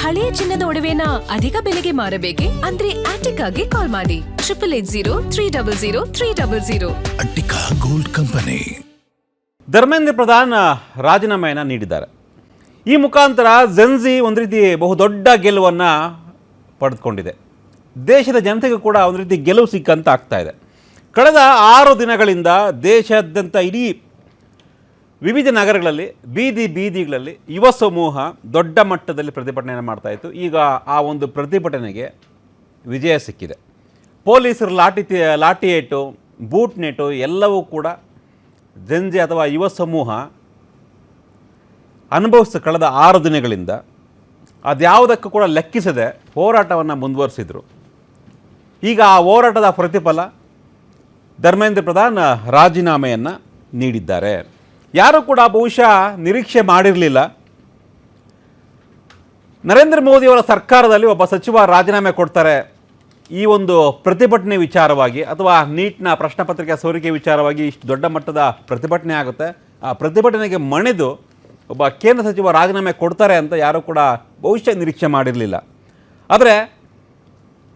ಹಳೆಯ ಚಿನ್ನದ ಒಡವೆನ ಅಧಿಕ ಬೆಲೆಗೆ ಮಾರಬೇಕೆ? ಅಂದ್ರೆ ಆಟಿಕಾಗೆ ಕಾಲ್ ಮಾಡಿ 8880 ಅಟ್ಟಿಕಾ ಗೋಲ್ಡ್ ಕಂಪನಿ. ಧರ್ಮೇಂದ್ರ ಪ್ರಧಾನ್ ರಾಜೀನಾಮೆಯನ್ನು ನೀಡಿದ್ದಾರೆ. ಈ ಮುಖಾಂತರ ಜೆನ್ಜಿ ಒಂದು ರೀತಿ ಬಹುದೊಡ್ಡ ಗೆಲುವನ್ನು ಪಡೆದುಕೊಂಡಿದೆ. ದೇಶದ ಜನತೆಗೂ ಕೂಡ ಒಂದು ರೀತಿ ಗೆಲುವು ಸಿಕ್ಕಂತ ಆಗ್ತಾ ಇದೆ. ಕಳೆದ 6 ದಿನಗಳಿಂದ ದೇಶಾದ್ಯಂತ ಇಡೀ ವಿವಿಧ ನಗರಗಳಲ್ಲಿ ಬೀದಿಗಳಲ್ಲಿ ಯುವ ಸಮೂಹ ದೊಡ್ಡ ಮಟ್ಟದಲ್ಲಿ ಪ್ರತಿಭಟನೆಯನ್ನು ಮಾಡ್ತಾಯಿತ್ತು. ಈಗ ಆ ಒಂದು ಪ್ರತಿಭಟನೆಗೆ ವಿಜಯ ಸಿಕ್ಕಿದೆ. ಪೊಲೀಸರು ಲಾಠಿ ಏಟು, ಬೂಟ್ ನೆಟು ಎಲ್ಲವೂ ಕೂಡ ಜೆನ್ಜಿ ಅಥವಾ ಯುವ ಸಮೂಹ ಕಳೆದ 6 ದಿನಗಳಿಂದ ಅದ್ಯಾವುದಕ್ಕೂ ಕೂಡ ಲೆಕ್ಕಿಸದೆ ಹೋರಾಟವನ್ನು ಮುಂದುವರಿಸಿದರು. ಈಗ ಆ ಹೋರಾಟದ ಪ್ರತಿಫಲ ಧರ್ಮೇಂದ್ರ ಪ್ರಧಾನ್ ರಾಜೀನಾಮೆಯನ್ನು ನೀಡಿದ್ದಾರೆ. ಯಾರೂ ಕೂಡ ಬಹುಶಃ ನಿರೀಕ್ಷೆ ಮಾಡಿರಲಿಲ್ಲ. ನರೇಂದ್ರ ಮೋದಿಯವರ ಸರ್ಕಾರದಲ್ಲಿ ಒಬ್ಬ ಸಚಿವ ರಾಜೀನಾಮೆ ಕೊಡ್ತಾರೆ ಈ ಒಂದು ಪ್ರತಿಭಟನೆ ವಿಚಾರವಾಗಿ, ಅಥವಾ ನೀಟ್ನ ಪ್ರಶ್ನೆ ಪತ್ರಿಕೆ ಸೋರಿಕೆ ವಿಚಾರವಾಗಿ ಇಷ್ಟು ದೊಡ್ಡ ಮಟ್ಟದ ಪ್ರತಿಭಟನೆ ಆಗುತ್ತೆ. ಆ ಪ್ರತಿಭಟನೆಗೆ ಮಣಿದು ಒಬ್ಬ ಕೇಂದ್ರ ಸಚಿವ ರಾಜೀನಾಮೆ ಕೊಡ್ತಾರೆ ಅಂತ ಯಾರೂ ಕೂಡ ಬಹುಶಃ ನಿರೀಕ್ಷೆ ಮಾಡಿರಲಿಲ್ಲ. ಆದರೆ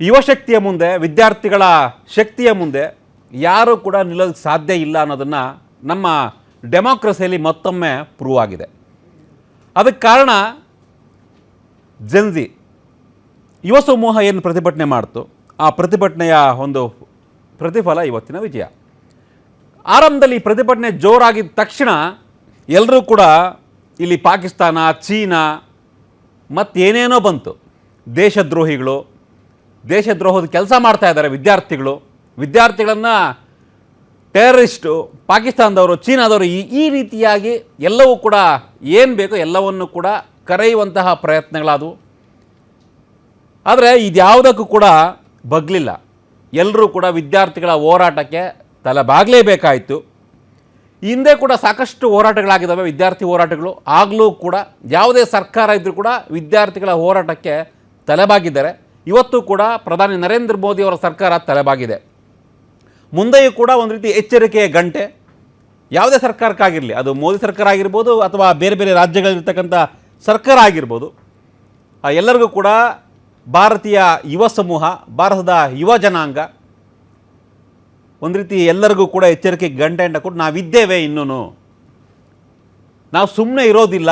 ಯುವಶಕ್ತಿಯ ಮುಂದೆ, ವಿದ್ಯಾರ್ಥಿಗಳ ಶಕ್ತಿಯ ಮುಂದೆ ಯಾರೂ ಕೂಡ ನಿಲ್ಲೋದಕ್ಕೆ ಸಾಧ್ಯ ಇಲ್ಲ ಅನ್ನೋದನ್ನು ನಮ್ಮ ಡೆಮಾಕ್ರಸಿಯಲ್ಲಿ ಮತ್ತೊಮ್ಮೆ ಪ್ರೂವ್ ಆಗಿದೆ. ಅದಕ್ಕೆ ಕಾರಣ ಜೆನ್ಜಿ ಯುವ ಸಮೂಹ ಏನು ಪ್ರತಿಭಟನೆ ಮಾಡ್ತು, ಆ ಪ್ರತಿಭಟನೆಯ ಒಂದು ಪ್ರತಿಫಲ ಇವತ್ತಿನ ವಿಜಯ. ಆರಂಭದಲ್ಲಿ ಪ್ರತಿಭಟನೆ ಜೋರಾಗಿದ್ದ ತಕ್ಷಣ ಎಲ್ಲರೂ ಕೂಡ ಇಲ್ಲಿ ಪಾಕಿಸ್ತಾನ, ಚೀನಾ ಮತ್ತೇನೇನೋ ಬಂತು. ದೇಶದ್ರೋಹದ ಕೆಲಸ ಮಾಡ್ತಾ ಇದ್ದಾರೆ ವಿದ್ಯಾರ್ಥಿಗಳನ್ನು ಟೆರರಿಸ್ಟು, ಪಾಕಿಸ್ತಾನದವರು, ಚೀನಾದವರು ಈ ರೀತಿಯಾಗಿ ಎಲ್ಲವೂ ಕೂಡ ಏನು ಬೇಕೋ ಎಲ್ಲವನ್ನು ಕೂಡ ಕರೆಯುವಂತಹ ಪ್ರಯತ್ನಗಳಾದವು. ಆದರೆ ಇದ್ಯಾವುದಕ್ಕೂ ಕೂಡ ಬಗ್ಲಿಲ್ಲ. ಎಲ್ಲರೂ ಕೂಡ ವಿದ್ಯಾರ್ಥಿಗಳ ಹೋರಾಟಕ್ಕೆ ತಲೆಬಾಗಲೇಬೇಕಾಯಿತು. ಹಿಂದೆ ಕೂಡ ಸಾಕಷ್ಟು ಹೋರಾಟಗಳಾಗಿದ್ದಾವೆ, ವಿದ್ಯಾರ್ಥಿ ಹೋರಾಟಗಳು. ಆಗಲೂ ಕೂಡ ಯಾವುದೇ ಸರ್ಕಾರ ಇದ್ದರೂ ಕೂಡ ವಿದ್ಯಾರ್ಥಿಗಳ ಹೋರಾಟಕ್ಕೆ ತಲೆಬಾಗಿದ್ದಾರೆ. ಇವತ್ತು ಕೂಡ ಪ್ರಧಾನಿ ನರೇಂದ್ರ ಮೋದಿಯವರ ಸರ್ಕಾರ ತಲೆಬಾಗಿದೆ. ಮುಂದೆಯೂ ಕೂಡ ಒಂದು ರೀತಿ ಎಚ್ಚರಿಕೆಯ ಗಂಟೆ ಯಾವುದೇ ಸರ್ಕಾರಕ್ಕಾಗಿರಲಿ, ಅದು ಮೋದಿ ಸರ್ಕಾರ ಆಗಿರ್ಬೋದು ಅಥವಾ ಬೇರೆ ಬೇರೆ ರಾಜ್ಯಗಳಲ್ಲಿರ್ತಕ್ಕಂಥ ಸರ್ಕಾರ ಆಗಿರ್ಬೋದು, ಎಲ್ಲರಿಗೂ ಕೂಡ ಭಾರತೀಯ ಯುವ ಸಮೂಹ, ಭಾರತದ ಯುವ ಜನಾಂಗ ಒಂದು ರೀತಿ ಎಲ್ಲರಿಗೂ ಕೂಡ ಎಚ್ಚರಿಕೆ ಗಂಟೆ ಅಂತ ಕೊಟ್ಟು ನಾವಿದ್ದೇವೆ, ಇನ್ನೂ ನಾವು ಸುಮ್ಮನೆ ಇರೋದಿಲ್ಲ.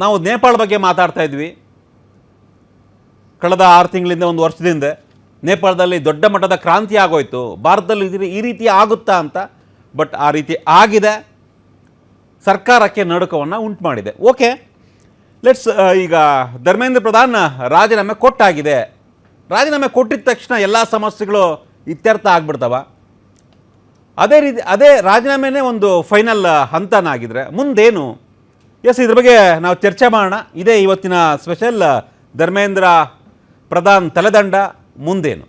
ನಾವು ನೇಪಾಳ ಬಗ್ಗೆ ಮಾತಾಡ್ತಾ ಇದ್ವಿ ಕಳೆದ 6 ತಿಂಗಳಿಂದ, 1 ವರ್ಷದಿಂದ. ನೇಪಾಳದಲ್ಲಿ ದೊಡ್ಡ ಮಟ್ಟದ ಕ್ರಾಂತಿ ಆಗೋಯ್ತು. ಭಾರತದಲ್ಲಿ ಈ ರೀತಿ ಆಗುತ್ತಾ ಅಂತ, ಬಟ್ ಆ ರೀತಿ ಆಗಿದೆ. ಸರ್ಕಾರಕ್ಕೆ ನಡುಕವನ್ನು ಉಂಟು ಮಾಡಿದೆ. ಓಕೆ, ಈಗ ಧರ್ಮೇಂದ್ರ ಪ್ರಧಾನ್ ರಾಜೀನಾಮೆ ಕೊಟ್ಟಾಗಿದೆ. ರಾಜೀನಾಮೆ ಕೊಟ್ಟಿದ ತಕ್ಷಣ ಎಲ್ಲ ಸಮಸ್ಯೆಗಳು ಇತ್ಯರ್ಥ ಆಗ್ಬಿಡ್ತವ? ಅದೇ ರಾಜೀನಾಮೆನೇ ಒಂದು ಫೈನಲ್ ಹಂತನಾಗಿದ್ರೆ ಮುಂದೇನು? ಇದ್ರ ಬಗ್ಗೆ ನಾವು ಚರ್ಚೆ ಮಾಡೋಣ. ಇದೇ ಇವತ್ತಿನ ಸ್ಪೆಷಲ್ ಧರ್ಮೇಂದ್ರ ಪ್ರಧಾನ್ ತಲೆದಂಡ, ಮುಂದೇನು?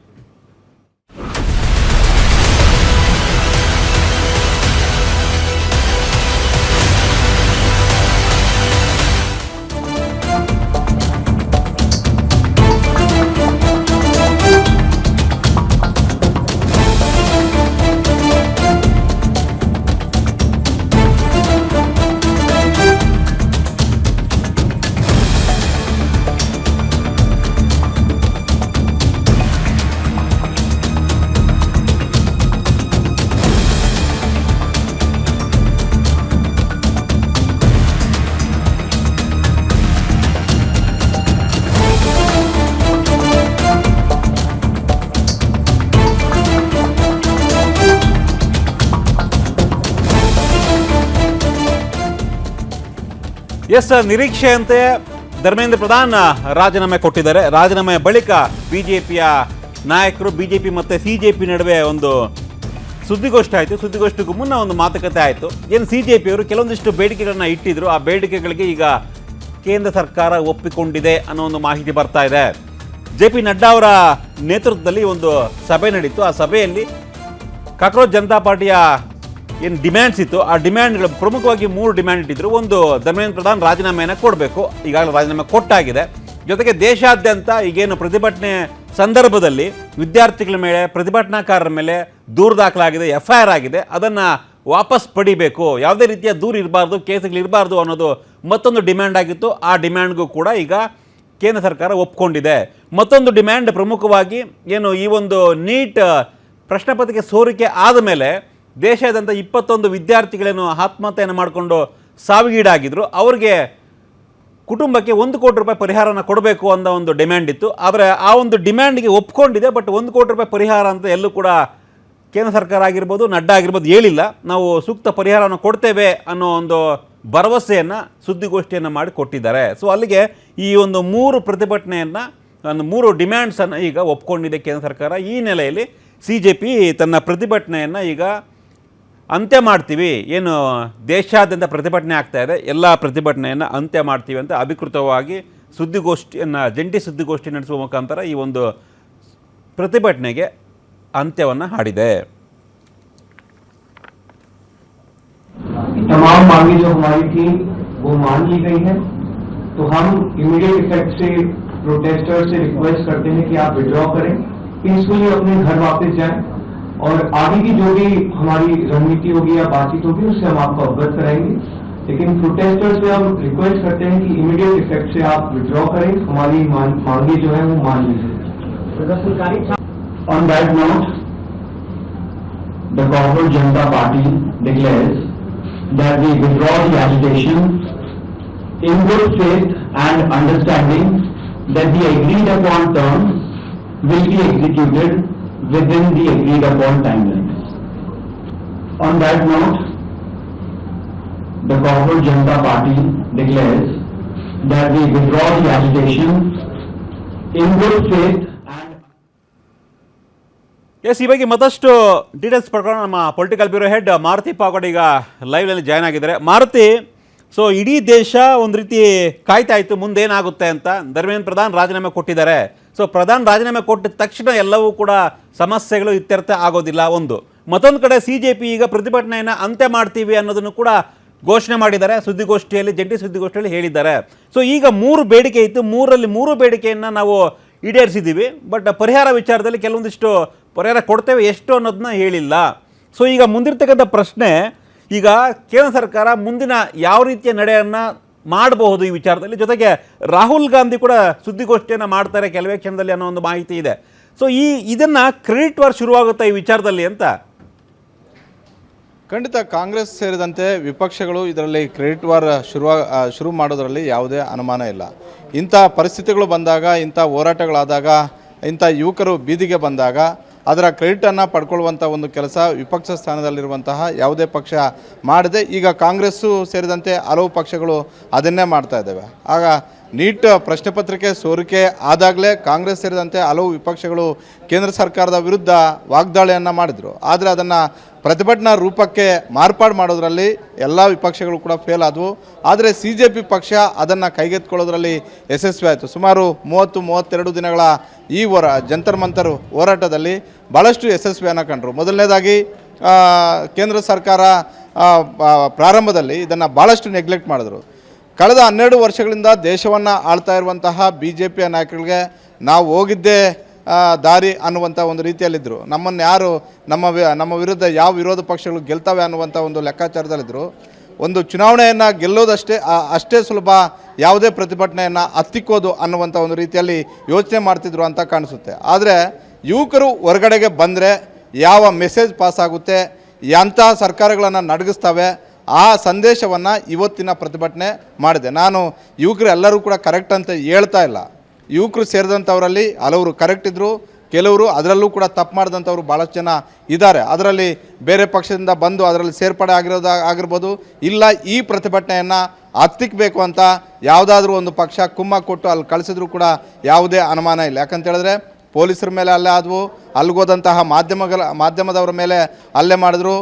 ನಿರೀಕ್ಷೆಯಂತೆ ಧರ್ಮೇಂದ್ರ ಪ್ರಧಾನ್ ರಾಜೀನಾಮೆ ಕೊಟ್ಟಿದ್ದಾರೆ. ರಾಜೀನಾಮೆಯ ಬಳಿಕ ಬಿಜೆಪಿಯ ನಾಯಕರು, ಬಿಜೆಪಿ ಮತ್ತು ಸಿಜೆಪಿ ನಡುವೆ ಒಂದು ಸುದ್ದಿಗೋಷ್ಠಿ ಆಯಿತು. ಸುದ್ದಿಗೋಷ್ಠಿಗೂ ಮುನ್ನ ಒಂದು ಮಾತುಕತೆ ಆಯಿತು. ಏನು ಸಿಜೆಪಿಯವರು ಕೆಲವೊಂದಿಷ್ಟು ಬೇಡಿಕೆಗಳನ್ನ ಇಟ್ಟಿದ್ರು. ಆ ಬೇಡಿಕೆಗಳಿಗೆ ಈಗ ಕೇಂದ್ರ ಸರ್ಕಾರ ಒಪ್ಪಿಕೊಂಡಿದೆ ಅನ್ನೋ ಒಂದು ಮಾಹಿತಿ ಬರ್ತಾ ಇದೆ. JP ನಡ್ಡಾ ಅವರ ನೇತೃತ್ವದಲ್ಲಿ ಒಂದು ಸಭೆ ನಡೀತು. ಆ ಸಭೆಯಲ್ಲಿ ಕಾಕ್ರೋಚ್ ಜನತಾ ಪಾರ್ಟಿಯ ಏನು ಡಿಮ್ಯಾಂಡ್ಸ್ ಇತ್ತು, ಆ ಡಿಮ್ಯಾಂಡ್ಗಳು ಪ್ರಮುಖವಾಗಿ 3 ಡಿಮ್ಯಾಂಡ್ ಇಟ್ಟಿದ್ರು. ಒಂದು, ಧರ್ಮೇಂದ್ರ ಪ್ರಧಾನ್ ರಾಜೀನಾಮೆಯನ್ನು ಕೊಡಬೇಕು. ಈಗಾಗಲೇ ರಾಜೀನಾಮೆ ಕೊಟ್ಟಾಗಿದೆ. ಜೊತೆಗೆ ದೇಶಾದ್ಯಂತ ಈಗೇನು ಪ್ರತಿಭಟನೆ ಸಂದರ್ಭದಲ್ಲಿ ವಿದ್ಯಾರ್ಥಿಗಳ ಮೇಲೆ, ಪ್ರತಿಭಟನಾಕಾರರ ಮೇಲೆ ದೂರು ದಾಖಲಾಗಿದೆ, FIR ಆಗಿದೆ, ಅದನ್ನು ವಾಪಸ್ ಪಡಿಬೇಕು. ಯಾವುದೇ ರೀತಿಯ ದೂರು ಇರಬಾರ್ದು, ಕೇಸುಗಳಿರಬಾರ್ದು ಅನ್ನೋದು ಮತ್ತೊಂದು ಡಿಮ್ಯಾಂಡ್ ಆಗಿತ್ತು. ಆ ಡಿಮ್ಯಾಂಡ್ಗೂ ಕೂಡ ಈಗ ಕೇಂದ್ರ ಸರ್ಕಾರ ಒಪ್ಕೊಂಡಿದೆ. ಮತ್ತೊಂದು ಡಿಮ್ಯಾಂಡ್ ಪ್ರಮುಖವಾಗಿ ಏನು, ಈ ಒಂದು ನೀಟ್ ಪ್ರಶ್ನೆ ಪತ್ರಿಕೆ ಸೋರಿಕೆ ಆದ ಮೇಲೆ ದೇಶಾದ್ಯಂತ 21 ವಿದ್ಯಾರ್ಥಿಗಳೇನು ಆತ್ಮಹತ್ಯೆಯನ್ನು ಮಾಡಿಕೊಂಡು ಸಾವಿಗೀಡಾಗಿದ್ರು, ಅವ್ರಿಗೆ ಕುಟುಂಬಕ್ಕೆ 1 ಕೋಟಿ ರೂಪಾಯಿ ಪರಿಹಾರನ ಕೊಡಬೇಕು ಅನ್ನೋ ಒಂದು ಡಿಮ್ಯಾಂಡ್ ಇತ್ತು. ಆದರೆ ಆ ಒಂದು ಡಿಮ್ಯಾಂಡ್ಗೆ ಒಪ್ಕೊಂಡಿದೆ. ಬಟ್ 1 ಕೋಟಿ ರೂಪಾಯಿ ಪರಿಹಾರ ಅಂತ ಎಲ್ಲೂ ಕೂಡ ಕೇಂದ್ರ ಸರ್ಕಾರ ಆಗಿರ್ಬೋದು, ನಡ್ಡಾ ಆಗಿರ್ಬೋದು ಹೇಳಿಲ್ಲ. ನಾವು ಸೂಕ್ತ ಪರಿಹಾರವನ್ನು ಕೊಡ್ತೇವೆ ಅನ್ನೋ ಒಂದು ಭರವಸೆಯನ್ನು ಸುದ್ದಿಗೋಷ್ಠಿಯನ್ನು ಮಾಡಿ ಕೊಟ್ಟಿದ್ದಾರೆ. ಸೊ ಅಲ್ಲಿಗೆ ಈ ಒಂದು 3 ಪ್ರತಿಭಟನೆಯನ್ನು, 3 ಡಿಮ್ಯಾಂಡ್ಸನ್ನು ಈಗ ಒಪ್ಕೊಂಡಿದೆ ಕೇಂದ್ರ ಸರ್ಕಾರ. ಈ ನೆಲೆಯಲ್ಲಿ CJP ತನ್ನ ಪ್ರತಿಭಟನೆಯನ್ನು ಈಗ ಅಂತ್ಯ ಮಾಡ್ತೀವಿ, ಏನು ದೇಶಾದ್ಯಂತ ಪ್ರತಿಭಟನೆ ಆಗ್ತಾ ಇದೆ ಎಲ್ಲ ಪ್ರತಿಭಟನೆಯನ್ನು ಅಂತ್ಯ ಮಾಡ್ತೀವಿ ಅಂತ ಅಧಿಕೃತವಾಗಿ ಸುದ್ದಿಗೋಷ್ಠಿಯನ್ನು, ಜಂಟಿ ಸುದ್ದಿಗೋಷ್ಠಿ ನಡೆಸುವ ಮುಖಾಂತರ ಈ ಒಂದು ಪ್ರತಿಭಟನೆಗೆ ಅಂತ್ಯವನ್ನು ಹಾಡಿದೆ. तमाम मांगे जो हमारी थी वो मान ली गई है, तो हम इमीडिएट इफेक्ट से प्रोटेस्टर्स से रिक्वेस्ट करते हैं कि आप विड्रॉ करें, पीसफुली अपने घर वापस जाएं और आगे की जो भी हमारी रणनीति होगी या बातचीत होगी उससे हम आपको अवगत कराएंगे. लेकिन प्रोटेस्टर्स से हम रिक्वेस्ट करते हैं कि इमीडिएट इफेक्ट से आप विड्रॉ करें, हमारी मांगे जो है वो मान लीजिए. On that note, the Government Janata Party declares that we withdraw the agitation in good faith and understanding that the agreed upon terms will be executed within the agreed upon timelines. On that note, the Government Janata Party declares that we withdraw the agitation in good faith. Yes, ಈ ಬಗ್ಗೆ ಮತ್ತಷ್ಟು details ಪಡ್ಕೊಂಡು ನಮ್ಮ political bureau head Maruti Pagod ಈಗ ಲೈವ್ನಲ್ಲಿ join ಆಗಿದ್ದಾರೆ. Maruti, so ಇಡೀ ದೇಶ ಒಂದು ರೀತಿ ಕಾಯ್ತಾ ಇತ್ತು ಮುಂದೇನಾಗುತ್ತೆ ಅಂತ. ಧರ್ಮೇಂದ್ರ ಪ್ರಧಾನ್ ರಾಜೀನಾಮೆ ಕೊಟ್ಟಿದ್ದಾರೆ. ಸೊ ಪ್ರಧಾನ್ ರಾಜೀನಾಮೆ ಕೊಟ್ಟ ತಕ್ಷಣ ಎಲ್ಲವೂ ಕೂಡ ಸಮಸ್ಯೆಗಳು ಇತ್ಯರ್ಥ ಆಗೋದಿಲ್ಲ ಒಂದು. ಮತ್ತೊಂದು ಕಡೆ CJP ಈಗ ಪ್ರತಿಭಟನೆಯನ್ನು ಅಂತ್ಯ ಮಾಡ್ತೀವಿ ಅನ್ನೋದನ್ನು ಕೂಡ ಘೋಷಣೆ ಮಾಡಿದ್ದಾರೆ. ಸುದ್ದಿಗೋಷ್ಠಿಯಲ್ಲಿ, ಜಂಟಿ ಸುದ್ದಿಗೋಷ್ಠಿಯಲ್ಲಿ ಹೇಳಿದ್ದಾರೆ. ಸೊ ಈಗ 3 ಬೇಡಿಕೆ ಇತ್ತು, 3ರಲ್ಲಿ 3 ಬೇಡಿಕೆಯನ್ನು ನಾವು ಈಡೇರಿಸಿದ್ದೀವಿ. ಬಟ್ ಪರಿಹಾರ ವಿಚಾರದಲ್ಲಿ ಕೆಲವೊಂದಿಷ್ಟು ಪರಿಹಾರ ಕೊಡ್ತೇವೆ, ಎಷ್ಟು ಅನ್ನೋದನ್ನ ಹೇಳಿಲ್ಲ. ಸೊ ಈಗ ಮುಂದಿರ್ತಕ್ಕಂಥ ಪ್ರಶ್ನೆ, ಈಗ ಕೇಂದ್ರ ಸರ್ಕಾರ ಮುಂದಿನ ಯಾವ ರೀತಿಯ ನಡೆಯನ್ನು ಮಾಡಬಹುದು ಈ ವಿಚಾರದಲ್ಲಿ. ಜೊತೆಗೆ ರಾಹುಲ್ ಗಾಂಧಿ ಕೂಡ ಸುದ್ದಿಗೋಷ್ಠಿಯನ್ನು ಮಾಡ್ತಾರೆ ಕೆಲವೇ ಕ್ಷಣದಲ್ಲಿ ಅನ್ನೋ ಒಂದು ಮಾಹಿತಿ ಇದೆ. ಸೊ ಇದನ್ನು ಕ್ರೆಡಿಟ್ ವಾರ್ ಶುರುವಾಗುತ್ತಾ ಈ ವಿಚಾರದಲ್ಲಿ ಅಂತ? ಖಂಡಿತ ಕಾಂಗ್ರೆಸ್ ಸೇರಿದಂತೆ ವಿಪಕ್ಷಗಳು ಇದರಲ್ಲಿ ಕ್ರೆಡಿಟ್ ವಾರ್ ಶುರು ಮಾಡೋದರಲ್ಲಿ ಯಾವುದೇ ಅನುಮಾನ ಇಲ್ಲ. ಇಂಥ ಪರಿಸ್ಥಿತಿಗಳು ಬಂದಾಗ, ಇಂಥ ಹೋರಾಟಗಳಾದಾಗ, ಇಂಥ ಯುವಕರು ಬೀದಿಗೆ ಬಂದಾಗ ಅದರ ಕ್ರೆಡಿಟನ್ನು ಪಡ್ಕೊಳ್ಳುವಂಥ ಒಂದು ಕೆಲಸ ವಿಪಕ್ಷ ಸ್ಥಾನದಲ್ಲಿರುವಂತಹ ಯಾವುದೇ ಪಕ್ಷ ಮಾಡದೆ, ಈಗ ಕಾಂಗ್ರೆಸ್ಸು ಸೇರಿದಂತೆ ಹಲವು ಪಕ್ಷಗಳು ಅದನ್ನೇ ಮಾಡ್ತಾ ಇದ್ದಾವೆ. ಆಗ ನೀಟ್ ಪ್ರಶ್ನೆ ಪತ್ರಿಕೆ ಸೋರಿಕೆ ಆದಾಗಲೇ ಕಾಂಗ್ರೆಸ್ ಸೇರಿದಂತೆ ಹಲವು ವಿಪಕ್ಷಗಳು ಕೇಂದ್ರ ಸರ್ಕಾರದ ವಿರುದ್ಧ ವಾಗ್ದಾಳಿಯನ್ನು ಮಾಡಿದರು. ಆದರೆ ಅದನ್ನು ಪ್ರತಿಭಟನಾ ರೂಪಕ್ಕೆ ಮಾರ್ಪಾಡು ಮಾಡೋದರಲ್ಲಿ ಎಲ್ಲ ವಿಪಕ್ಷಗಳು ಕೂಡ ಫೇಲ್ ಆದವು. ಆದರೆ CJP ಪಕ್ಷ ಅದನ್ನು ಕೈಗೆತ್ತಿಕೊಳ್ಳೋದ್ರಲ್ಲಿ ಯಶಸ್ವಿ ಆಯಿತು. ಸುಮಾರು 30-32 ದಿನಗಳ ಈ ಜಂತರ್ ಮಂತರ್ ಹೋರಾಟದಲ್ಲಿ ಭಾಳಷ್ಟು ಯಶಸ್ವಿಯನ್ನು ಕಂಡರು. ಮೊದಲನೇದಾಗಿ ಕೇಂದ್ರ ಸರ್ಕಾರ ಪ್ರಾರಂಭದಲ್ಲಿ ಇದನ್ನು ಭಾಳಷ್ಟು ನೆಗ್ಲೆಕ್ಟ್ ಮಾಡಿದ್ರು. ಕಳೆದ 12 ವರ್ಷಗಳಿಂದ ದೇಶವನ್ನು ಆಳ್ತಾ ಇರುವಂತಹ BJP ನಾಯಕರಿಗೆ ನಾವು ಹೋಗಿದ್ದೇ ದಾರಿ ಅನ್ನುವಂಥ ಒಂದು ರೀತಿಯಲ್ಲಿದ್ದರು. ನಮ್ಮನ್ನು ಯಾರು ನಮ್ಮ ವಿರುದ್ಧ ಯಾವ ವಿರೋಧ ಪಕ್ಷಗಳು ಗೆಲ್ತವೆ ಅನ್ನುವಂಥ ಒಂದು ಲೆಕ್ಕಾಚಾರದಲ್ಲಿದ್ದರು. ಒಂದು ಚುನಾವಣೆಯನ್ನು ಅಷ್ಟೇ ಸುಲಭ ಯಾವುದೇ ಪ್ರತಿಭಟನೆಯನ್ನು ಹತ್ತಿಕ್ಕೋದು ಅನ್ನುವಂಥ ಒಂದು ರೀತಿಯಲ್ಲಿ ಯೋಚನೆ ಮಾಡ್ತಿದ್ರು ಅಂತ ಕಾಣಿಸುತ್ತೆ. ಆದರೆ ಯುವಕರು ಹೊರಗಡೆಗೆ ಬಂದರೆ ಯಾವ ಮೆಸೇಜ್ ಪಾಸ್ ಆಗುತ್ತೆ, ಎಂತಹ ಸರ್ಕಾರಗಳನ್ನು ನಡಗಿಸ್ತವೆ, ಆ ಸಂದೇಶವನ್ನು ಇವತ್ತಿನ ಪ್ರತಿಭಟನೆ ಮಾಡಿದೆ. ನಾನು ಯುವಕರು ಎಲ್ಲರೂ ಕೂಡ ಕರೆಕ್ಟ್ ಅಂತ ಹೇಳ್ತಾ ಇಲ್ಲ. ಯುವಕರು ಸೇರಿದಂಥವರಲ್ಲಿ ಹಲವರು ಕರೆಕ್ಟ್ ಇದ್ದರು, ಕೆಲವರು ಅದರಲ್ಲೂ ಕೂಡ ತಪ್ಪು ಮಾಡಿದಂಥವ್ರು ಭಾಳಷ್ಟು ಜನ ಇದ್ದಾರೆ. ಅದರಲ್ಲಿ ಬೇರೆ ಪಕ್ಷದಿಂದ ಬಂದು ಅದರಲ್ಲಿ ಸೇರ್ಪಡೆ ಆಗಿರ್ಬೋದು, ಇಲ್ಲ ಈ ಪ್ರತಿಭಟನೆಯನ್ನು ಹತ್ತಿಕ್ಕಬೇಕು ಅಂತ ಯಾವುದಾದ್ರೂ ಒಂದು ಪಕ್ಷ ಕುಮ್ಮ ಕೊಟ್ಟು ಅಲ್ಲಿ ಕಳಿಸಿದ್ರು ಕೂಡ ಯಾವುದೇ ಅನುಮಾನ ಇಲ್ಲ. ಯಾಕಂತ ಹೇಳಿದ್ರೆ ಪೊಲೀಸರ ಮೇಲೆ ಹಲ್ಲೆ ಆದವು, ಅಲ್ಲಿಗೋದಂತಹ ಮಾಧ್ಯಮದವರ ಮೇಲೆ ಹಲ್ಲೆ ಮಾಡಿದ್ರು,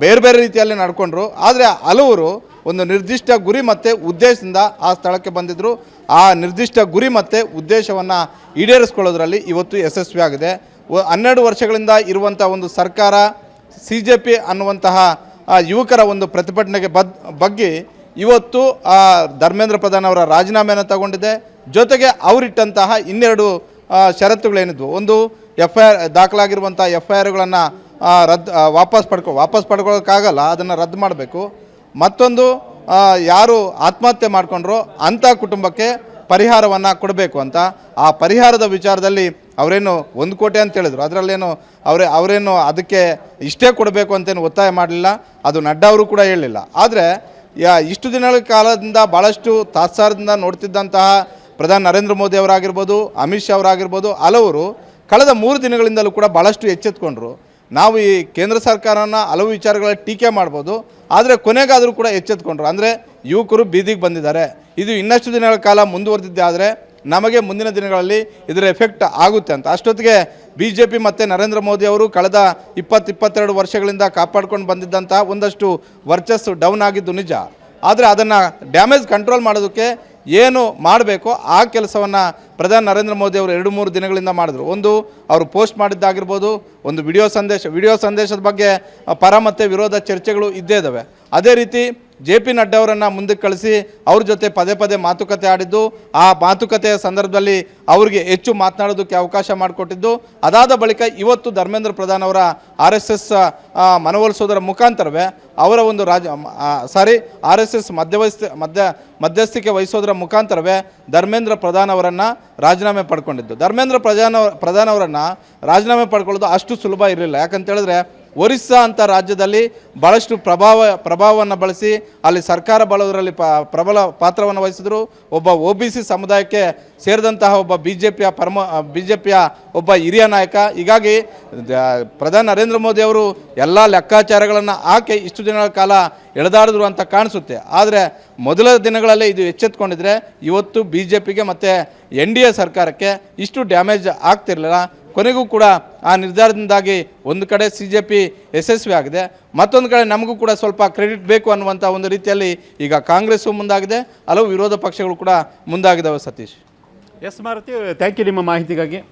ಬೇರೆ ಬೇರೆ ರೀತಿಯಲ್ಲಿ ನಡ್ಕೊಂಡ್ರು. ಆದರೆ ಹಲವರು ಒಂದು ನಿರ್ದಿಷ್ಟ ಗುರಿ ಮತ್ತು ಉದ್ದೇಶದಿಂದ ಆ ಸ್ಥಳಕ್ಕೆ ಬಂದಿದ್ದರು. ಆ ನಿರ್ದಿಷ್ಟ ಗುರಿ ಮತ್ತು ಉದ್ದೇಶವನ್ನು ಈಡೇರಿಸ್ಕೊಳ್ಳೋದ್ರಲ್ಲಿ ಇವತ್ತು ಯಶಸ್ವಿಯಾಗಿದೆ. 12 ವರ್ಷಗಳಿಂದ ಇರುವಂಥ ಒಂದು ಸರ್ಕಾರ CJP ಅನ್ನುವಂತಹ ಯುವಕರ ಒಂದು ಪ್ರತಿಭಟನೆಗೆ ಬಗ್ಗೆ ಇವತ್ತು ಧರ್ಮೇಂದ್ರ ಪ್ರಧಾನ್ ಅವರ ರಾಜೀನಾಮೆಯನ್ನು ತಗೊಂಡಿದೆ. ಜೊತೆಗೆ ಅವರಿಟ್ಟಂತಹ 12 ಷರತ್ತುಗಳೇನಿದ್ವು, ಒಂದು FIR ದಾಖಲಾಗಿರುವಂಥ FIRಗಳನ್ನು ವಾಪಸ್ ಪಡ್ಕೊಳ್ಳೋಕ್ಕಾಗಲ್ಲ, ಅದನ್ನು ರದ್ದು ಮಾಡಬೇಕು. ಮತ್ತೊಂದು ಯಾರು ಆತ್ಮಹತ್ಯೆ ಮಾಡಿಕೊಂಡ್ರೋ ಅಂಥ ಕುಟುಂಬಕ್ಕೆ ಪರಿಹಾರವನ್ನು ಕೊಡಬೇಕು ಅಂತ. ಆ ಪರಿಹಾರದ ವಿಚಾರದಲ್ಲಿ ಅವರೇನು 1 ಕೋಟಿ ಅಂತ ಹೇಳಿದ್ರು, ಅದರಲ್ಲೇನು ಅವರೇನು ಅದಕ್ಕೆ ಇಷ್ಟೇ ಕೊಡಬೇಕು ಅಂತೇನು ಒತ್ತಾಯ ಮಾಡಲಿಲ್ಲ, ಅದು ನಡ್ಡಾ ಅವರು ಕೂಡ ಹೇಳಲಿಲ್ಲ. ಆದರೆ ಇಷ್ಟು ದಿನಗಳ ಕಾಲದಿಂದ ಭಾಳಷ್ಟು ತಾತ್ಸಾರದಿಂದ ನೋಡ್ತಿದ್ದಂತಹ ಪ್ರಧಾನಿ ನರೇಂದ್ರ ಮೋದಿ ಅವರಾಗಿರ್ಬೋದು, ಅಮಿತ್ ಶಾ ಅವರಾಗಿರ್ಬೋದು, ಹಲವರು ಕಳೆದ 3 ದಿನಗಳಿಂದಲೂ ಕೂಡ ಭಾಳಷ್ಟು ಎಚ್ಚೆತ್ಕೊಂಡ್ರು. ನಾವು ಈ ಕೇಂದ್ರ ಸರ್ಕಾರನ ಹಲವು ವಿಚಾರಗಳ ಟೀಕೆ ಮಾಡ್ಬೋದು, ಆದರೆ ಕೊನೆಗಾದರೂ ಕೂಡ ಎಚ್ಚೆತ್ಕೊಂಡ್ರು. ಅಂದರೆ ಯುವಕರು ಬೀದಿಗೆ ಬಂದಿದ್ದಾರೆ, ಇದು ಇನ್ನಷ್ಟು ದಿನಗಳ ಕಾಲ ಮುಂದುವರೆದಿದ್ದೆ ಆದರೆ ನಮಗೆ ಮುಂದಿನ ದಿನಗಳಲ್ಲಿ ಇದರ ಎಫೆಕ್ಟ್ ಆಗುತ್ತೆ ಅಂತ. ಅಷ್ಟೊತ್ತಿಗೆ BJP ಮತ್ತು ನರೇಂದ್ರ ಮೋದಿ ಅವರು ಕಳೆದ 22 ವರ್ಷಗಳಿಂದ ಕಾಪಾಡ್ಕೊಂಡು ಬಂದಿದ್ದಂಥ ಒಂದಷ್ಟು ವರ್ಚಸ್ಸು ಡೌನ್ ಆಗಿದ್ದು ನಿಜ. ಆದರೆ ಅದನ್ನು ಡ್ಯಾಮೇಜ್ ಕಂಟ್ರೋಲ್ ಮಾಡೋದಕ್ಕೆ ಏನು ಮಾಡಬೇಕೋ ಆ ಕೆಲಸವನ್ನು ಪ್ರಧಾನಿ ನರೇಂದ್ರ ಮೋದಿ ಅವರು 2-3 ದಿನಗಳಿಂದ ಮಾಡಿದ್ರು. ಒಂದು ಅವರು ಪೋಸ್ಟ್ ಮಾಡಿದ್ದಾಗಿರ್ಬೋದು, ಒಂದು ವಿಡಿಯೋ ಸಂದೇಶದ ಬಗ್ಗೆ ಪರ ಮತ್ತು ವಿರೋಧ ಚರ್ಚೆಗಳು ಇದ್ದೇ ಇದ್ದಾವೆ. ಅದೇ ರೀತಿ JP ನಡ್ಡಾ ಅವರನ್ನು ಮುಂದಕ್ಕೆ ಕಳಿಸಿ ಅವ್ರ ಜೊತೆ ಪದೇ ಮಾತುಕತೆ ಆಡಿದ್ದು, ಆ ಮಾತುಕತೆಯ ಸಂದರ್ಭದಲ್ಲಿ ಅವರಿಗೆ ಹೆಚ್ಚು ಮಾತನಾಡೋದಕ್ಕೆ ಅವಕಾಶ ಮಾಡಿಕೊಟ್ಟಿದ್ದು. ಅದಾದ ಬಳಿಕ ಇವತ್ತು ಧರ್ಮೇಂದ್ರ ಪ್ರಧಾನ್ ಅವರ RSS ಮನವೊಲಿಸೋದರ ಮುಖಾಂತರವೇ ಅವರ ಒಂದು RSS ಮಧ್ಯಸ್ಥಿಕೆ ವಹಿಸೋದರ ಮುಖಾಂತರವೇ ಧರ್ಮೇಂದ್ರ ಪ್ರಧಾನ್ ಅವರನ್ನು ರಾಜೀನಾಮೆ ಪಡ್ಕೊಂಡಿದ್ದು. ಧರ್ಮೇಂದ್ರ ಪ್ರಧಾನ್ ಅವರನ್ನು ರಾಜೀನಾಮೆ ಪಡ್ಕೊಳ್ಳೋದು ಅಷ್ಟು ಸುಲಭ ಇರಲಿಲ್ಲ. ಯಾಕಂತ ಹೇಳಿದ್ರೆ ಒರಿಸ್ಸಾ ಅಂತ ರಾಜ್ಯದಲ್ಲಿ ಭಾಳಷ್ಟು ಪ್ರಭಾವವನ್ನು ಬಳಸಿ ಅಲ್ಲಿ ಸರ್ಕಾರ ಬಳೋದರಲ್ಲಿ ಪ್ರಬಲ ಪಾತ್ರವನ್ನು ವಹಿಸಿದ್ರು. ಒಬ್ಬ OBC ಸಮುದಾಯಕ್ಕೆ ಸೇರಿದಂತಹ ಒಬ್ಬ BJPಯ ಒಬ್ಬ ಹಿರಿಯ ನಾಯಕ. ಹೀಗಾಗಿ ಪ್ರಧಾನಿ ನರೇಂದ್ರ ಮೋದಿ ಅವರು ಎಲ್ಲ ಲೆಕ್ಕಾಚಾರಗಳನ್ನು ಹಾಕಿ ಇಷ್ಟು ದಿನಗಳ ಕಾಲ ಎಳೆದಾಡಿದ್ರು ಅಂತ ಕಾಣಿಸುತ್ತೆ. ಆದರೆ ಮೊದಲ ದಿನಗಳಲ್ಲೇ ಇದು ಎಚ್ಚೆತ್ಕೊಂಡಿದ್ರೆ ಇವತ್ತು BJPಗೆ ಮತ್ತು NDA ಸರ್ಕಾರಕ್ಕೆ ಇಷ್ಟು ಡ್ಯಾಮೇಜ್ ಆಗ್ತಿರಲಿಲ್ಲ. ಕೊನೆಗೂ ಕೂಡ ಆ ನಿರ್ಧಾರದಿಂದಾಗಿ ಒಂದು ಕಡೆ CJP ಯಶಸ್ವಿ ಆಗಿದೆ, ಮತ್ತೊಂದು ಕಡೆ ನಮಗೂ ಕೂಡ ಸ್ವಲ್ಪ ಕ್ರೆಡಿಟ್ ಬೇಕು ಅನ್ನುವಂಥ ಒಂದು ರೀತಿಯಲ್ಲಿ ಈಗ ಕಾಂಗ್ರೆಸ್ಸು ಮುಂದಾಗಿದೆ, ಹಲವು ವಿರೋಧ ಪಕ್ಷಗಳು ಕೂಡ ಮುಂದಾಗಿದ್ದಾವೆ. Satish. S Maruti, thank you ನಿಮ್ಮ ಮಾಹಿತಿಗಾಗಿ.